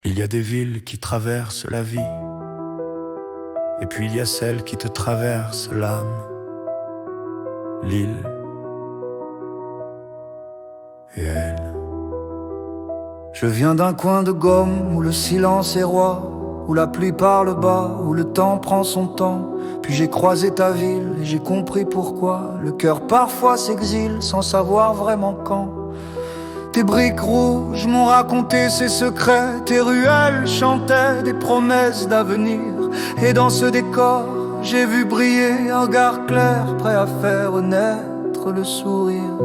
Il y a des villes qui traversent la vie, et puis il y a celles qui te traversent l'âme. L'île et elle. Je viens d'un coin de gomme où le silence est roi, où la pluie parle bas, où le temps prend son temps. Puis j'ai croisé ta ville et j'ai compris pourquoi le cœur parfois s'exile sans savoir vraiment quand. Tes briques rouges m'ont raconté ses secrets, tes ruelles chantaient des promesses d'avenir. Et dans ce décor, j'ai vu briller un regard clair, prêt à faire naître le sourire.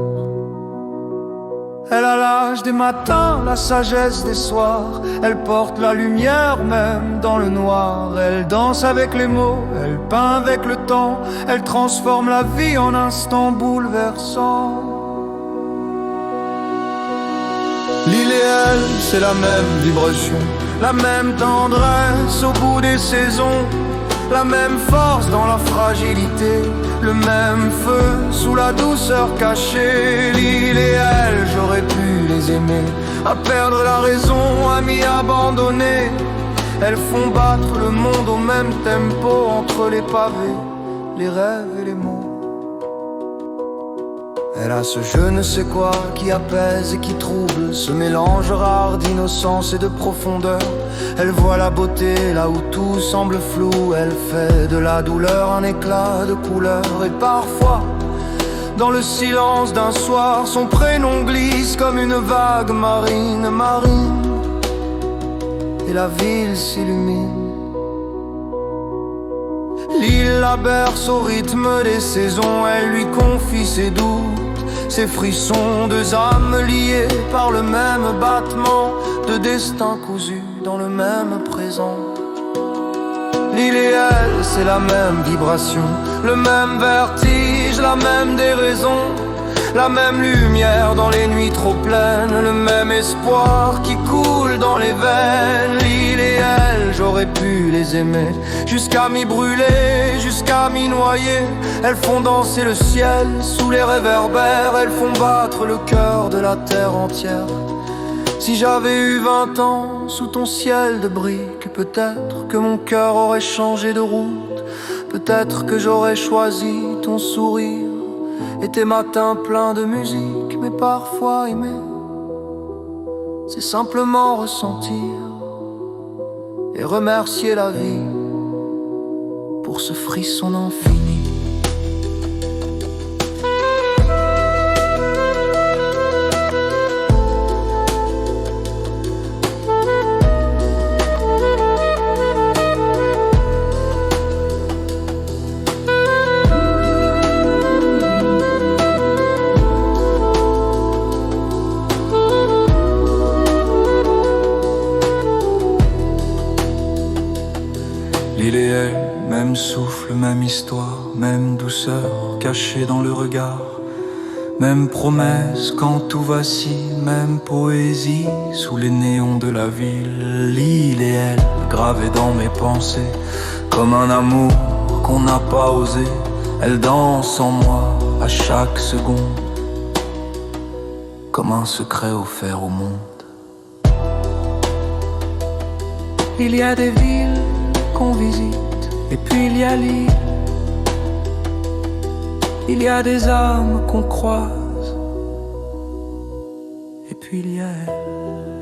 Elle a l'âge des matins, la sagesse des soirs. Elle porte la lumière même dans le noir. Elle danse avec les mots, elle peint avec le temps. Elle transforme la vie en instants bouleversants. L'île et elle, c'est la même vibration, la même tendresse au bout des saisons, la même force dans la fragilité, le même feu sous la douceur cachée. L'île et elle, j'aurais pu les aimer, à perdre la raison, amis abandonnés. Elles font battre le monde au même tempo, entre les pavés, les rêves et les mots. Elle a ce je ne sais quoi qui apaise et qui trouble, ce mélange rare d'innocence et de profondeur. Elle voit la beauté là où tout semble flou. Elle fait de la douleur un éclat de couleur. Et parfois, dans le silence d'un soir, son prénom glisse comme une vague marine, marine. Et la ville s'illumine. L'île la berce au rythme des saisons. Elle lui confie ses doutes, ces frissons, deux âmes liées par le même battement, deux destins cousus dans le même présent. L'île et elle, c'est la même vibration, le même vertige, la même déraison, la même lumière dans les nuits trop pleines, le même espoir qui coule dans les veines. L'île et elle, j'aurais pu les aimer, jusqu'à m'y brûler, jusqu'à m'y noyer. Elles font danser le ciel sous les réverbères, elles font battre le cœur de la terre entière. Si j'avais eu 20 ans sous ton ciel de briques, peut-être que mon cœur aurait changé de route. Peut-être que j'aurais choisi ton sourire et tes matins pleins de musique. Mais parfois aimer, c'est simplement ressentir et remercier la vie pour ce frisson infini. L'île et elle, même souffle, même histoire, même douceur cachée dans le regard, même promesse quand tout vacille, même poésie sous les néons de la ville. L'île et elle, gravée dans mes pensées, comme un amour qu'on n'a pas osé. Elle danse en moi à chaque seconde, comme un secret offert au monde. Il y a des villes qu'on visite, et puis il y a l'île. Il y a des âmes qu'on croise, et puis il y a elle.